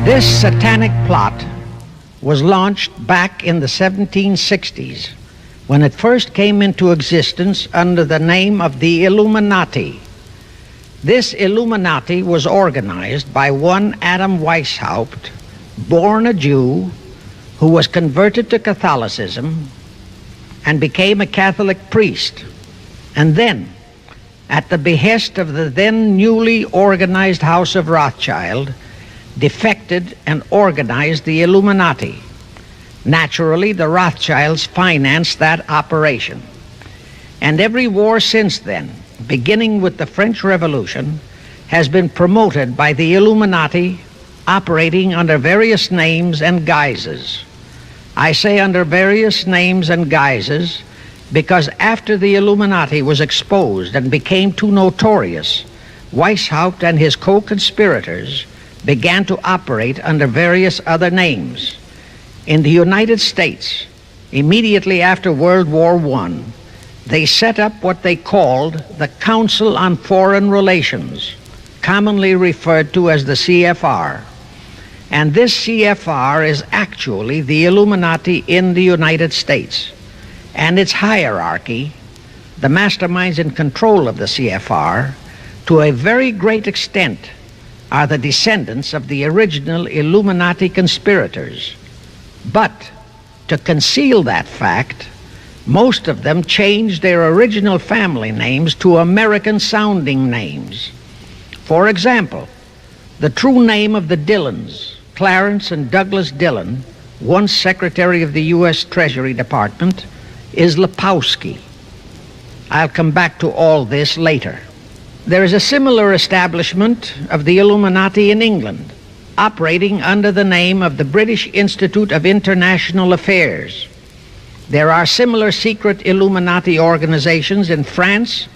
This satanic plot was launched back in the 1760s when it first came into existence under the name of the Illuminati. This Illuminati was organized by one Adam Weishaupt, born a Jew, who was converted to Catholicism and became a Catholic priest, and then, at the behest of the then newly organized House of Rothschild, defected and organized the Illuminati. Naturally, the Rothschilds financed that operation. And every war since then, beginning with the French Revolution, has been promoted by the Illuminati, operating under various names and guises. I say under various names and guises because after the Illuminati was exposed and became too notorious, Weishaupt and his co-conspirators began to operate under various other names. In the United States, immediately after World War I, they set up what they called the Council on Foreign Relations, commonly referred to as the CFR. And this CFR is actually the Illuminati in the United States. And its hierarchy, the masterminds in control of the CFR, to a very great extent, are the descendants of the original Illuminati conspirators. But to conceal that fact, most of them changed their original family names to American-sounding names. For example, the true name of the Dillons, Clarence and Douglas Dillon, once Secretary of the U.S. Treasury Department, is Lepowski. I'll come back to all this later. There is a similar establishment of the Illuminati in England, operating under the name of the British Institute of International Affairs. There are similar secret Illuminati organizations in France,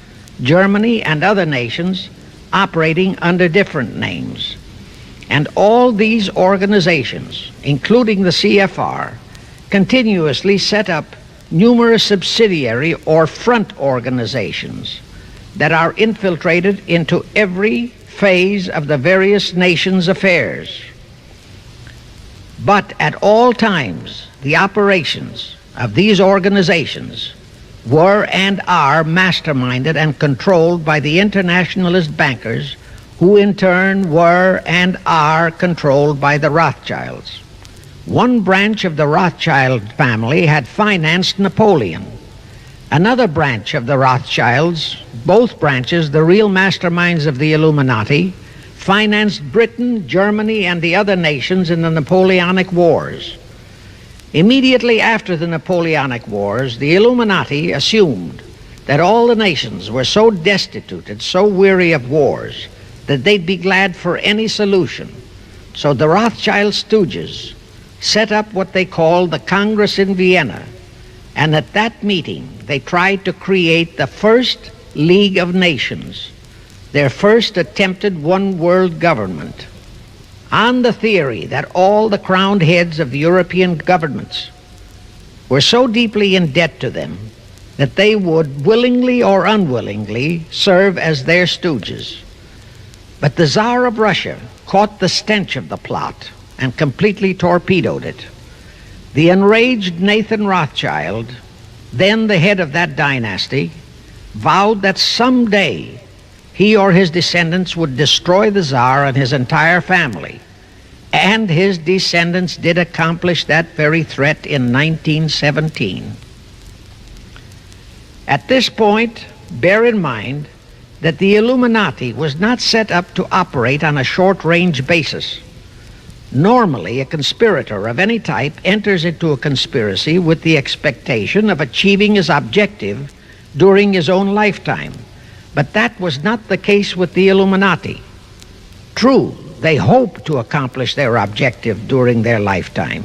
Germany, and other nations operating under different names. And all these organizations, including the CFR, continuously set up numerous subsidiary or front organizations that are infiltrated into every phase of the various nations' affairs. But at all times, the operations of these organizations were and are masterminded and controlled by the internationalist bankers, who in turn were and are controlled by the Rothschilds. One branch of the Rothschild family had financed Napoleon. Another branch of the Rothschilds, both branches the real masterminds of the Illuminati, financed Britain, Germany, and the other nations in the Napoleonic Wars. Immediately after the Napoleonic Wars, the Illuminati assumed that all the nations were so destitute and so weary of wars that they'd be glad for any solution. So the Rothschild stooges set up what they called the Congress in Vienna, and at that meeting they tried to create the first League of Nations, their first attempted one world government, on the theory that all the crowned heads of the European governments were so deeply in debt to them that they would willingly or unwillingly serve as their stooges. But the Tsar of Russia caught the stench of the plot and completely torpedoed it. The enraged Nathan Rothschild, then the head of that dynasty, vowed that someday he or his descendants would destroy the Tsar and his entire family. And his descendants did accomplish that very threat in 1917. At this point, bear in mind that the Illuminati was not set up to operate on a short-range basis. Normally, a conspirator of any type enters into a conspiracy with the expectation of achieving his objective during his own lifetime. But that was not the case with the Illuminati. True, they hoped to accomplish their objective during their lifetime.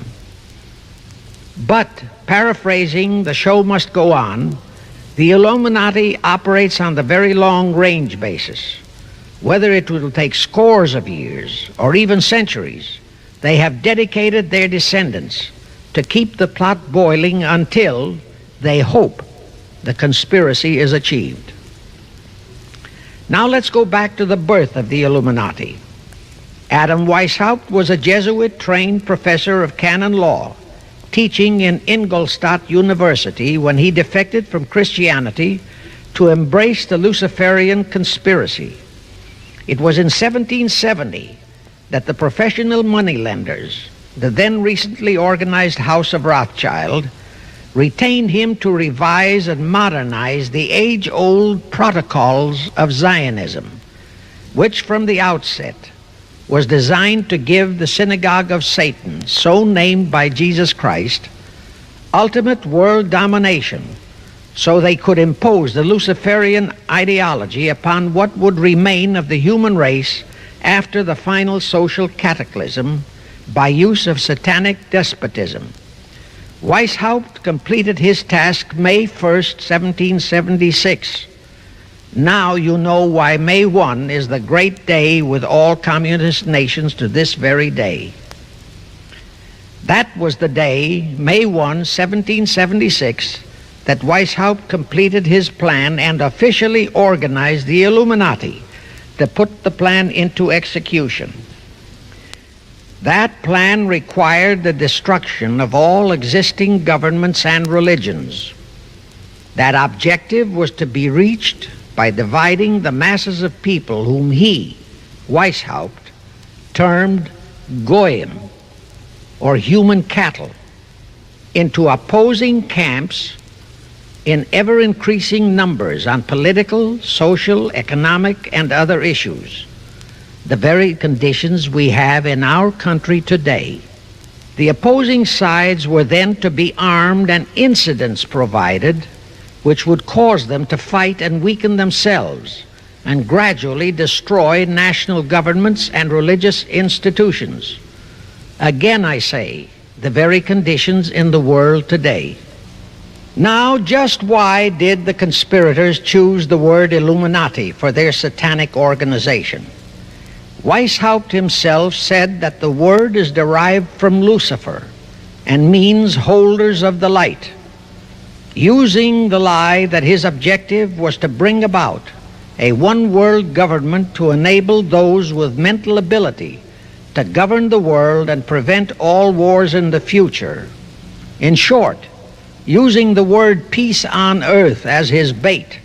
But, paraphrasing The Show Must Go On, the Illuminati operates on the very long-range basis. Whether it will take scores of years or even centuries, they have dedicated their descendants to keep the plot boiling until they hope the conspiracy is achieved. Now let's go back to the birth of the Illuminati. Adam Weishaupt was a Jesuit-trained professor of canon law, teaching in Ingolstadt University when he defected from Christianity to embrace the Luciferian conspiracy. It was in 1770 that the professional moneylenders, the then recently organized House of Rothschild, retained him to revise and modernize the age-old protocols of Zionism, which from the outset was designed to give the synagogue of Satan, so named by Jesus Christ, ultimate world domination, so they could impose the Luciferian ideology upon what would remain of the human race after the final social cataclysm by use of satanic despotism. Weishaupt completed his task May 1st, 1776. Now you know why May 1 is the great day with all communist nations to this very day. That was the day, May 1, 1776, that Weishaupt completed his plan and officially organized the Illuminati to put the plan into execution. That plan required the destruction of all existing governments and religions. That objective was to be reached by dividing the masses of people whom he, Weishaupt, termed Goyim, or human cattle, into opposing camps in ever-increasing numbers on political, social, economic, and other issues, the very conditions we have in our country today. The opposing sides were then to be armed and incidents provided which would cause them to fight and weaken themselves and gradually destroy national governments and religious institutions. Again, I say, the very conditions in the world today. Now, just why did the conspirators choose the word Illuminati for their satanic organization? Weishaupt himself said that the word is derived from Lucifer and means holders of the light, using the lie that his objective was to bring about a one-world government to enable those with mental ability to govern the world and prevent all wars in the future. In short, using the word peace on earth as his bait,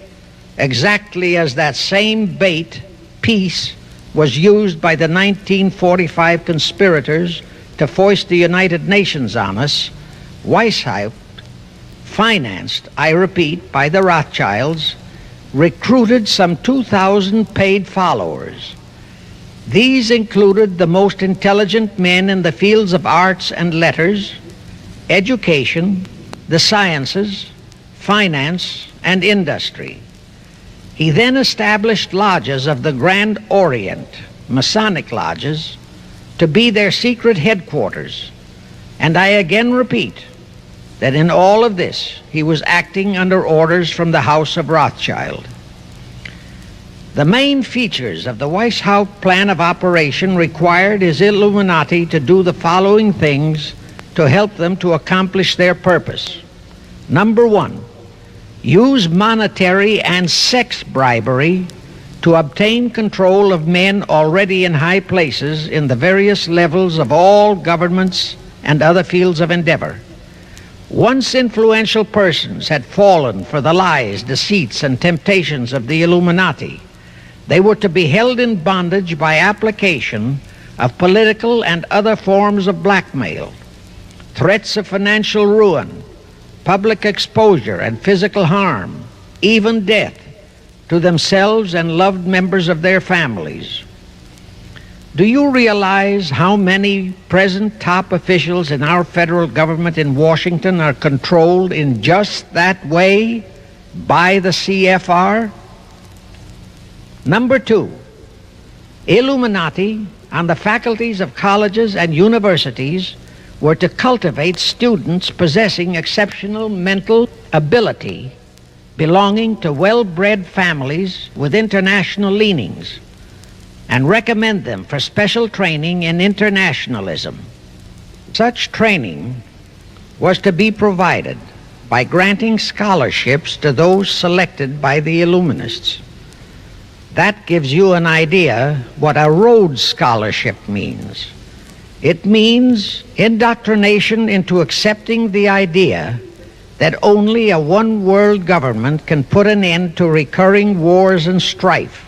exactly as that same bait, peace, was used by the 1945 conspirators to foist the United Nations on us. Weishaupt, financed, I repeat, by the Rothschilds, recruited some 2,000 paid followers. These included the most intelligent men in the fields of arts and letters, education, the sciences, finance, and industry. He then established lodges of the Grand Orient, Masonic lodges, to be their secret headquarters. And I again repeat that in all of this, he was acting under orders from the House of Rothschild. The main features of the Weishaupt plan of operation required his Illuminati to do the following things to help them to accomplish their purpose. Number one, use monetary and sex bribery to obtain control of men already in high places in the various levels of all governments and other fields of endeavor. Once influential persons had fallen for the lies, deceits, and temptations of the Illuminati, they were to be held in bondage by application of political and other forms of blackmail, threats of financial ruin, public exposure and physical harm, even death, to themselves and loved members of their families. Do you realize how many present top officials in our federal government in Washington are controlled in just that way by the CFR? Number two, Illuminati on the faculties of colleges and universities were to cultivate students possessing exceptional mental ability, belonging to well-bred families with international leanings, and recommend them for special training in internationalism. Such training was to be provided by granting scholarships to those selected by the Illuminists. That gives you an idea what a Rhodes Scholarship means. It means indoctrination into accepting the idea that only a one-world government can put an end to recurring wars and strife.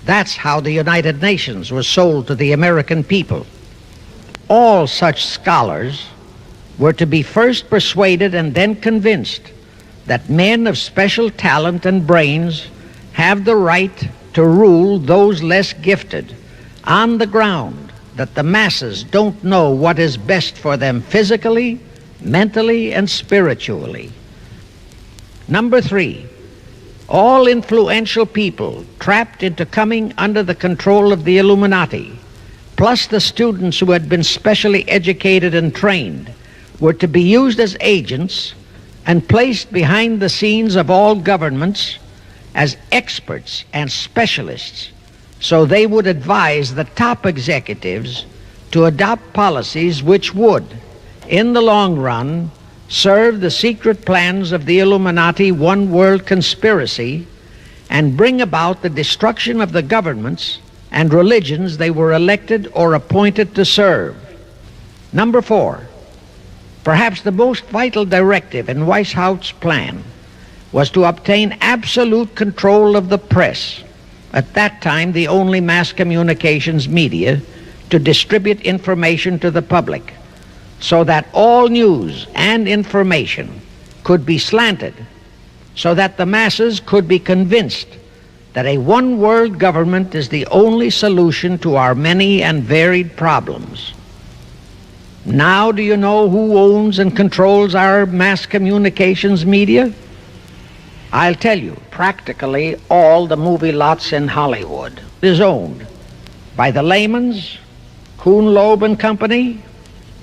That's how the United Nations was sold to the American people. All such scholars were to be first persuaded and then convinced that men of special talent and brains have the right to rule those less gifted on the ground that the masses don't know what is best for them physically, mentally, and spiritually. Number 3, all influential people trapped into coming under the control of the Illuminati, plus the students who had been specially educated and trained, were to be used as agents and placed behind the scenes of all governments as experts and specialists, so they would advise the top executives to adopt policies which would, in the long run, serve the secret plans of the Illuminati one-world conspiracy and bring about the destruction of the governments and religions they were elected or appointed to serve. Number 4, perhaps the most vital directive in Weishaupt's plan was to obtain absolute control of the press, at that time the only mass communications media to distribute information to the public, so that all news and information could be slanted, so that the masses could be convinced that a one-world government is the only solution to our many and varied problems. Now do you know who owns and controls our mass communications media? I'll tell you, practically all the movie lots in Hollywood is owned by the Lehmans, Kuhn Loeb and Company,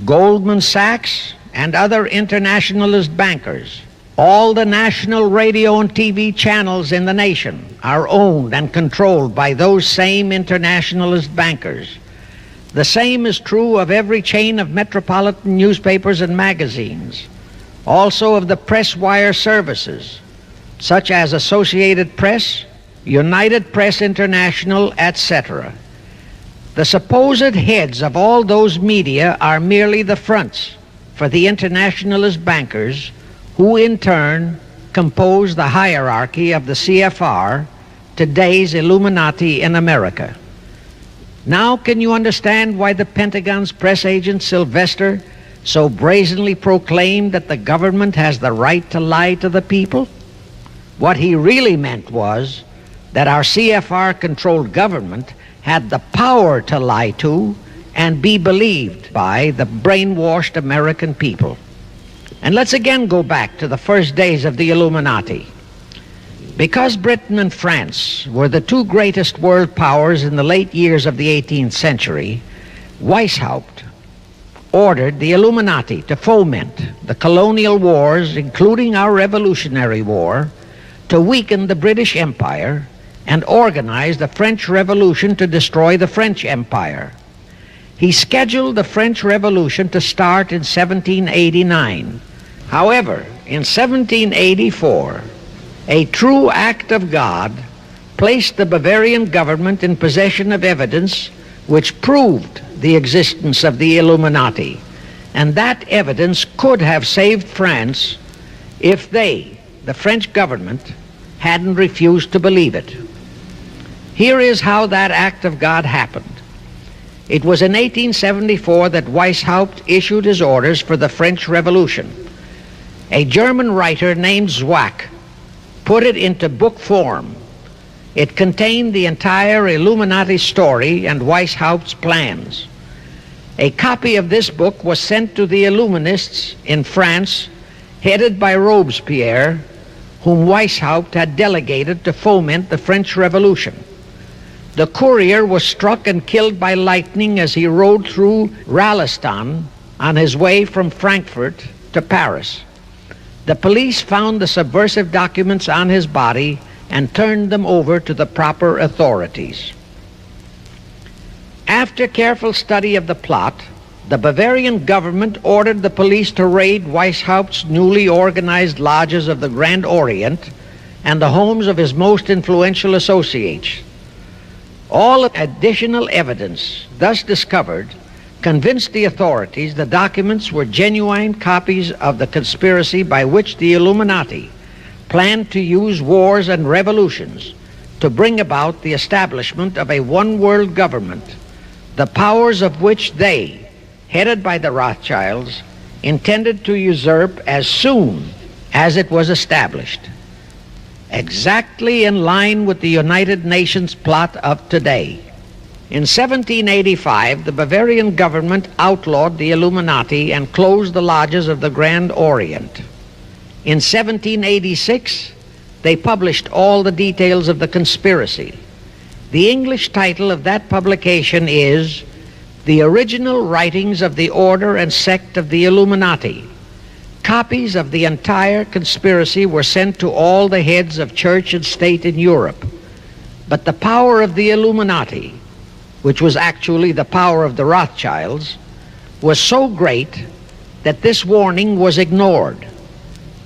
Goldman Sachs, and other internationalist bankers. All the national radio and TV channels in the nation are owned and controlled by those same internationalist bankers. The same is true of every chain of metropolitan newspapers and magazines, also of the press wire services, such as Associated Press, United Press International, etc. The supposed heads of all those media are merely the fronts for the internationalist bankers, who in turn compose the hierarchy of the CFR, today's Illuminati in America. Now can you understand why the Pentagon's press agent Sylvester so brazenly proclaimed that the government has the right to lie to the people? What he really meant was that our CFR-controlled government had the power to lie to and be believed by the brainwashed American people. And let's again go back to the first days of the Illuminati. Because Britain and France were the two greatest world powers in the late years of the 18th century, Weishaupt ordered the Illuminati to foment the colonial wars, including our Revolutionary War, to weaken the British Empire and organize the French Revolution to destroy the French Empire. He scheduled the French Revolution to start in 1789. However, in 1784, a true act of God placed the Bavarian government in possession of evidence which proved the existence of the Illuminati, and that evidence could have saved France if they, the French government, hadn't refused to believe it. Here is how that act of God happened. It was in 1874 that Weishaupt issued his orders for the French Revolution. A German writer named Zwack put it into book form. It contained the entire Illuminati story and Weishaupt's plans. A copy of this book was sent to the Illuminists in France, headed by Robespierre, whom Weishaupt had delegated to foment the French Revolution. The courier was struck and killed by lightning as he rode through Ralston on his way from Frankfurt to Paris. The police found the subversive documents on his body and turned them over to the proper authorities. After careful study of the plot, the Bavarian government ordered the police to raid Weishaupt's newly organized lodges of the Grand Orient and the homes of his most influential associates, All additional evidence thus discovered convinced the authorities the documents were genuine copies of the conspiracy by which the Illuminati planned to use wars and revolutions to bring about the establishment of a one-world government, the powers of which they, headed by the Rothschilds, intended to usurp as soon as it was established, exactly in line with the United Nations plot of today. In 1785, the Bavarian government outlawed the Illuminati and closed the lodges of the Grand Orient. In 1786, they published all the details of the conspiracy. The English title of that publication is The Original Writings of the Order and Sect of the Illuminati. Copies of the entire conspiracy were sent to all the heads of church and state in Europe. But the power of the Illuminati, which was actually the power of the Rothschilds, was so great that this warning was ignored.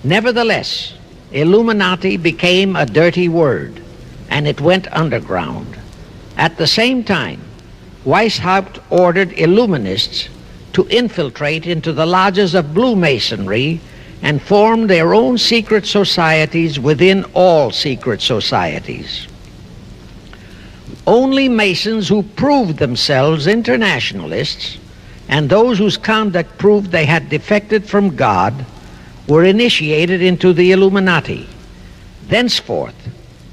Nevertheless, Illuminati became a dirty word, and it went underground. At the same time, Weishaupt ordered Illuminists to infiltrate into the lodges of Blue Masonry and form their own secret societies within all secret societies. Only Masons who proved themselves internationalists and those whose conduct proved they had defected from God were initiated into the Illuminati. Thenceforth,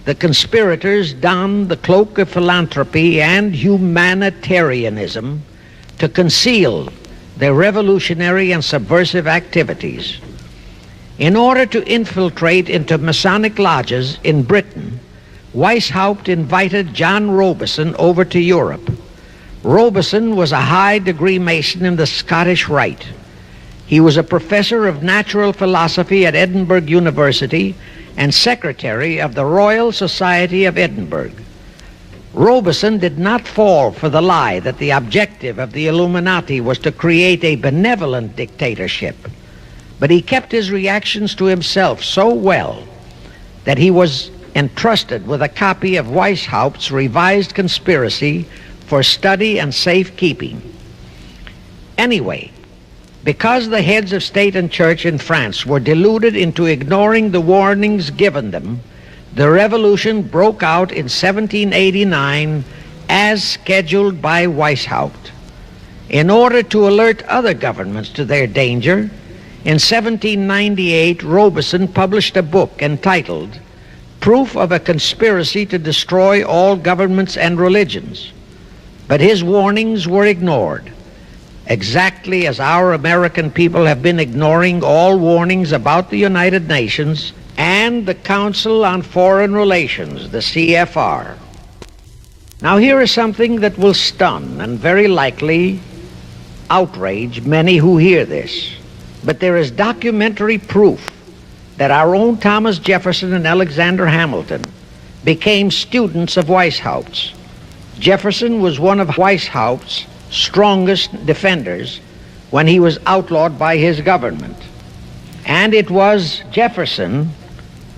the conspirators donned the cloak of philanthropy and humanitarianism to conceal their revolutionary and subversive activities. In order to infiltrate into Masonic lodges in Britain, Weishaupt invited John Robison over to Europe. Robison was a high-degree Mason in the Scottish Rite. He was a professor of natural philosophy at Edinburgh University and secretary of the Royal Society of Edinburgh. Robison did not fall for the lie that the objective of the Illuminati was to create a benevolent dictatorship, but he kept his reactions to himself so well that he was entrusted with a copy of Weishaupt's revised conspiracy for study and safekeeping. Anyway, because the heads of state and church in France were deluded into ignoring the warnings given them, the revolution broke out in 1789 as scheduled by Weishaupt. In order to alert other governments to their danger, in 1798 Robison published a book entitled Proof of a Conspiracy to Destroy All Governments and Religions. But his warnings were ignored, exactly as our American people have been ignoring all warnings about the United Nations and the Council on Foreign Relations, the CFR. Now here is something that will stun and very likely outrage many who hear this, but there is documentary proof that our own Thomas Jefferson and Alexander Hamilton became students of Weishaupt's. Jefferson was one of Weishaupt's strongest defenders when he was outlawed by his government. And it was Jefferson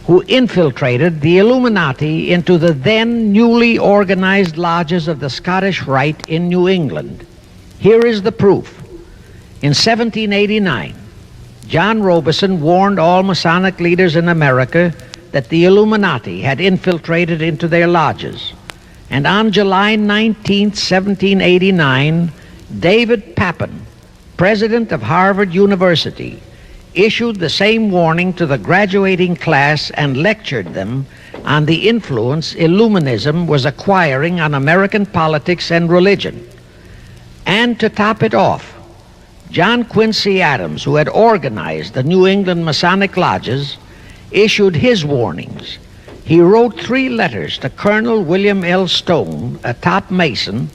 who infiltrated the Illuminati into the then newly organized lodges of the Scottish Rite in New England. Here is the proof. In 1789, John Robison warned all Masonic leaders in America that the Illuminati had infiltrated into their lodges. And on July 19, 1789, David Papin, president of Harvard University, issued the same warning to the graduating class and lectured them on the influence Illuminism was acquiring on American politics and religion. And to top it off, John Quincy Adams, who had organized the New England Masonic lodges, issued his warnings. He wrote 3 letters to Colonel William L. Stone, a top Mason,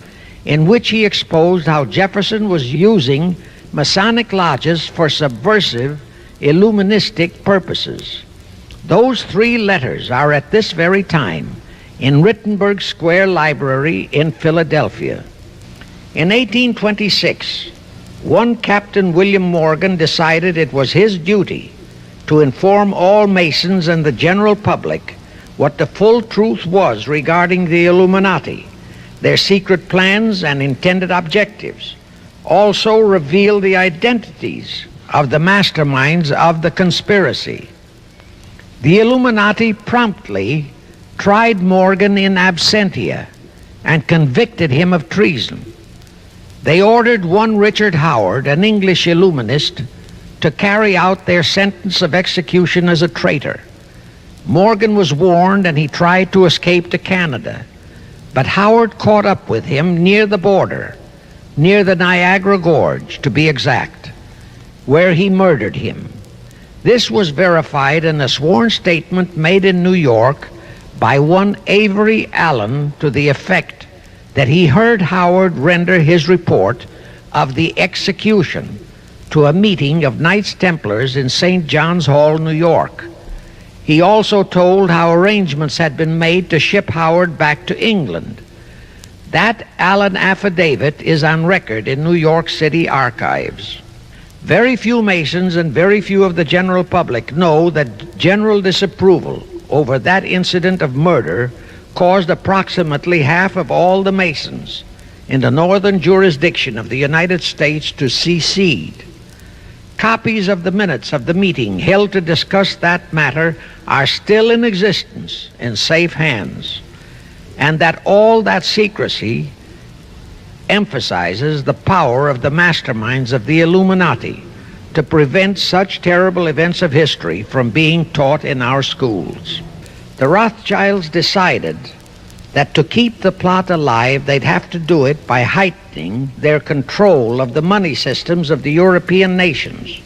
in which he exposed how Jefferson was using Masonic lodges for subversive, Illuministic purposes. Those 3 letters are at this very time in Rittenberg Square Library in Philadelphia. In 1826, one Captain William Morgan decided it was his duty to inform all Masons and the general public what the full truth was regarding the Illuminati, their secret plans and intended objectives, also revealed the identities of the masterminds of the conspiracy. The Illuminati promptly tried Morgan in absentia and convicted him of treason. They ordered one Richard Howard, an English Illuminist, to carry out their sentence of execution as a traitor. Morgan was warned and he tried to escape to Canada, but Howard caught up with him near the border, near the Niagara Gorge to be exact, where he murdered him. This was verified in a sworn statement made in New York by one Avery Allen to the effect that he heard Howard render his report of the execution to a meeting of Knights Templars in St. John's Hall, New York. He also told how arrangements had been made to ship Howard back to England. That Allen affidavit is on record in New York City archives. Very few Masons and very few of the general public know that general disapproval over that incident of murder caused approximately half of all the Masons in the northern jurisdiction of the United States to secede. Copies of the minutes of the meeting held to discuss that matter are still in existence in safe hands, and that all that secrecy emphasizes the power of the masterminds of the Illuminati to prevent such terrible events of history from being taught in our schools. The Rothschilds decided that to keep the plot alive, they'd have to do it by heightening their control of the money systems of the European nations.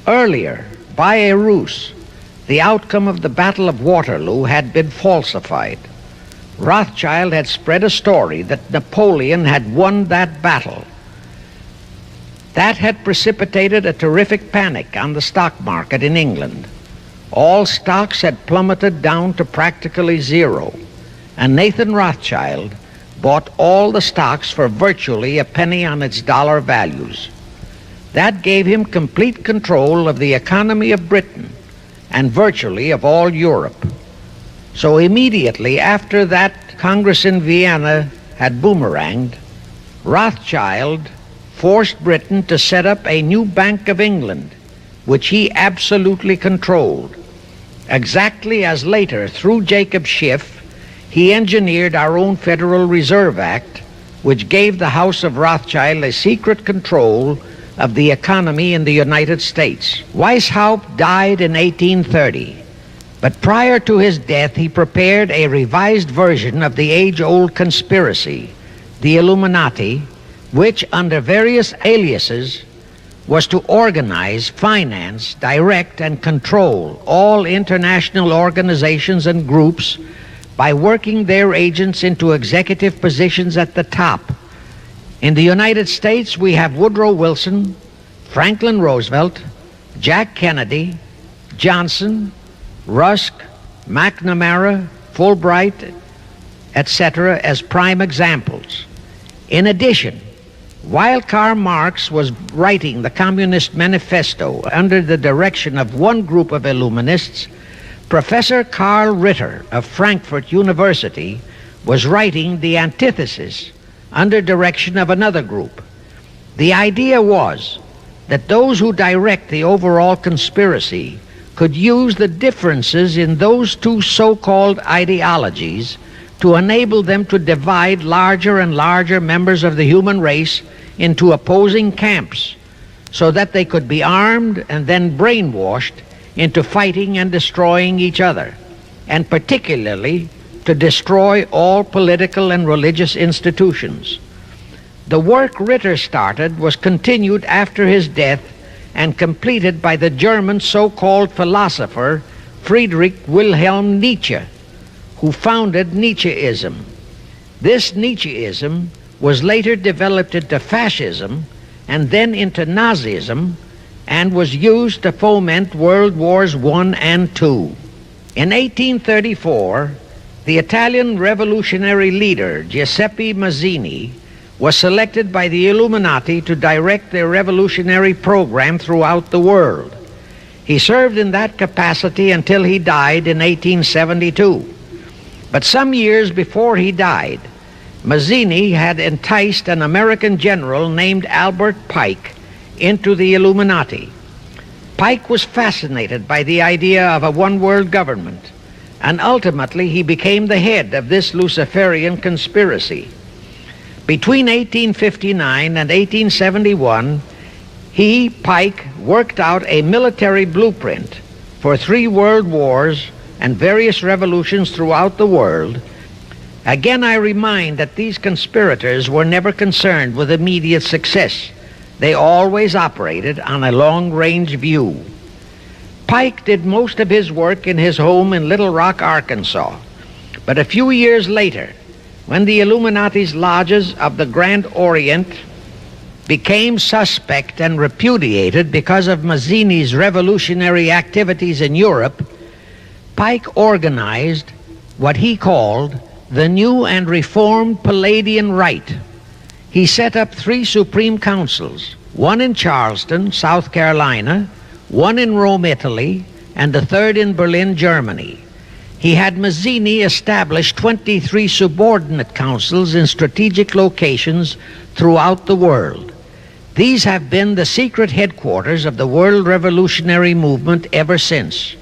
Earlier, by a ruse, the outcome of the Battle of Waterloo had been falsified. Rothschild had spread a story that Napoleon had won that battle. That had precipitated a terrific panic on the stock market in England. All stocks had plummeted down to practically zero, and Nathan Rothschild bought all the stocks for virtually a penny on its dollar values. That gave him complete control of the economy of Britain and virtually of all Europe. So immediately after that Congress in Vienna had boomeranged, Rothschild forced Britain to set up a new Bank of England, which he absolutely controlled. Exactly as later, through Jacob Schiff, he engineered our own Federal Reserve Act, which gave the House of Rothschild a secret control of the economy in the United States. Weishaupt died in 1830, but prior to his death, he prepared a revised version of the age-old conspiracy, the Illuminati, which, under various aliases, was to organize, finance, direct, and control all international organizations and groups by working their agents into executive positions at the top. In the United States, we have Woodrow Wilson, Franklin Roosevelt, Jack Kennedy, Johnson, Rusk, McNamara, Fulbright, etc. as prime examples. In addition, while Karl Marx was writing the Communist Manifesto under the direction of one group of Illuminists, Professor Karl Ritter of Frankfurt University was writing the antithesis under direction of another group. The idea was that those who direct the overall conspiracy could use the differences in those two so-called ideologies to enable them to divide larger and larger members of the human race into opposing camps so that they could be armed and then brainwashed into fighting and destroying each other, and particularly to destroy all political and religious institutions. The work Ritter started was continued after his death and completed by the German so-called philosopher Friedrich Wilhelm Nietzsche, who founded Nietzscheism. This Nietzscheism was later developed into fascism and then into Nazism, and was used to foment World Wars I and II. In 1834, the Italian revolutionary leader Giuseppe Mazzini was selected by the Illuminati to direct their revolutionary program throughout the world. He served in that capacity until he died in 1872. But some years before he died, Mazzini had enticed an American general named Albert Pike into the Illuminati. Pike was fascinated by the idea of a one-world government, and ultimately he became the head of this Luciferian conspiracy. Between 1859 and 1871, Pike, worked out a military blueprint for 3 world wars and various revolutions throughout the world. Again, I remind that these conspirators were never concerned with immediate success. They always operated on a long-range view. Pike did most of his work in his home in Little Rock, Arkansas. But a few years later, when the Illuminati's lodges of the Grand Orient became suspect and repudiated because of Mazzini's revolutionary activities in Europe, Pike organized what he called the New and Reformed Palladian Rite. He set up 3 supreme councils, one in Charleston, South Carolina, one in Rome, Italy, and the 3rd in Berlin, Germany. He had Mazzini establish 23 subordinate councils in strategic locations throughout the world. These have been the secret headquarters of the world revolutionary movement ever since.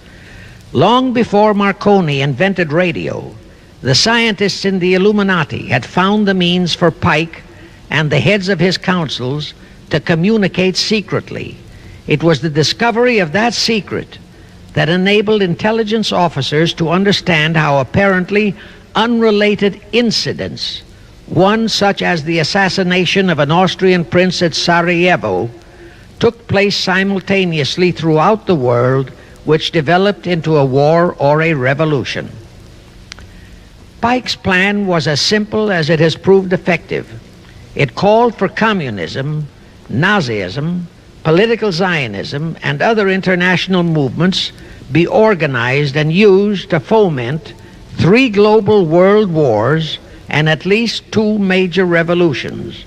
Long before Marconi invented radio, the scientists in the Illuminati had found the means for Pike and the heads of his councils to communicate secretly. It was the discovery of that secret that enabled intelligence officers to understand how apparently unrelated incidents, one such as the assassination of an Austrian prince at Sarajevo, took place simultaneously throughout the world, which developed into a war or a revolution. Pike's plan was as simple as it has proved effective. It called for communism, Nazism, political Zionism, and other international movements be organized and used to foment 3 global world wars and at least 2 major revolutions.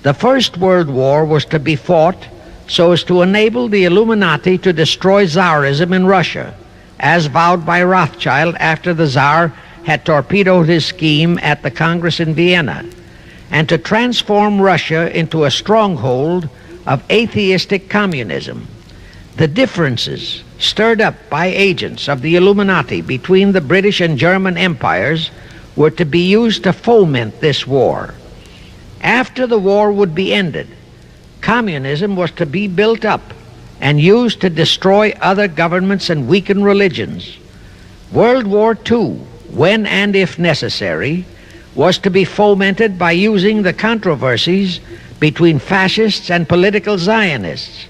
The First World War was to be fought so as to enable the Illuminati to destroy Tsarism in Russia, as vowed by Rothschild after the Tsar had torpedoed his scheme at the Congress in Vienna, and to transform Russia into a stronghold of atheistic communism. The differences stirred up by agents of the Illuminati between the British and German empires were to be used to foment this war. After the war would be ended, communism was to be built up and used to destroy other governments and weaken religions. World War II, when and if necessary, was to be fomented by using the controversies between fascists and political Zionists.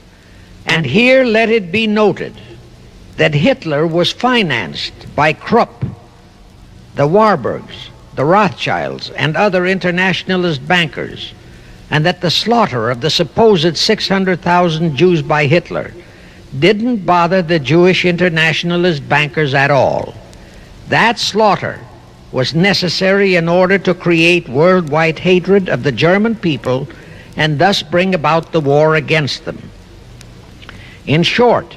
And here let it be noted that Hitler was financed by Krupp, the Warburgs, the Rothschilds, and other internationalist bankers, and that the slaughter of the supposed 600,000 Jews by Hitler didn't bother the Jewish internationalist bankers at all. That slaughter was necessary in order to create worldwide hatred of the German people and thus bring about the war against them. In short,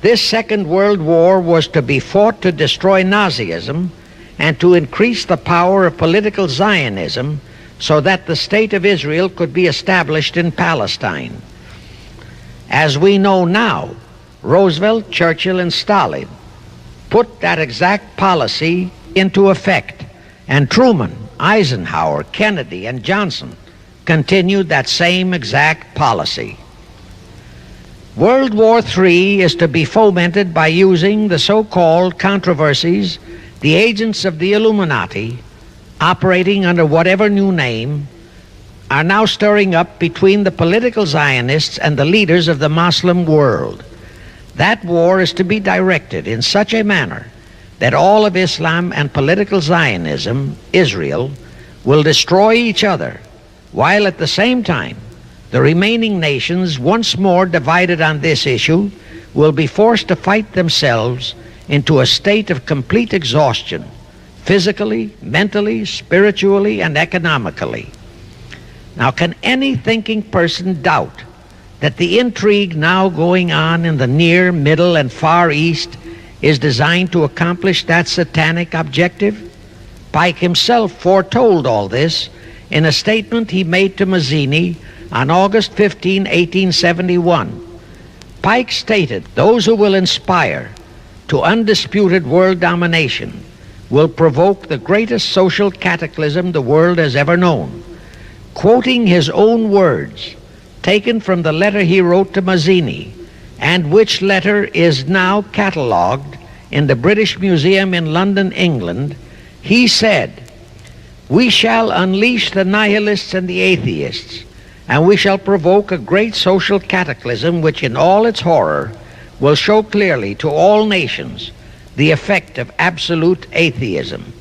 this Second World War was to be fought to destroy Nazism and to increase the power of political Zionism so that the State of Israel could be established in Palestine. As we know now, Roosevelt, Churchill, and Stalin put that exact policy into effect, and Truman, Eisenhower, Kennedy, and Johnson continued that same exact policy. World War III is to be fomented by using the so-called controversies the agents of the Illuminati, operating under whatever new name, are now stirring up between the political Zionists and the leaders of the Muslim world. That war is to be directed in such a manner that all of Islam and political Zionism, Israel, will destroy each other, while at the same time the remaining nations, once more divided on this issue, will be forced to fight themselves into a state of complete exhaustion, physically, mentally, spiritually, and economically. Now, can any thinking person doubt that the intrigue now going on in the Near, Middle, and Far East is designed to accomplish that satanic objective? Pike himself foretold all this in a statement he made to Mazzini on August 15, 1871. Pike stated, "Those who will inspire to undisputed world domination will provoke the greatest social cataclysm the world has ever known." Quoting his own words, taken from the letter he wrote to Mazzini, and which letter is now catalogued in the British Museum in London, England, he said, "We shall unleash the nihilists and the atheists, and we shall provoke a great social cataclysm which in all its horror will show clearly to all nations the effect of absolute atheism."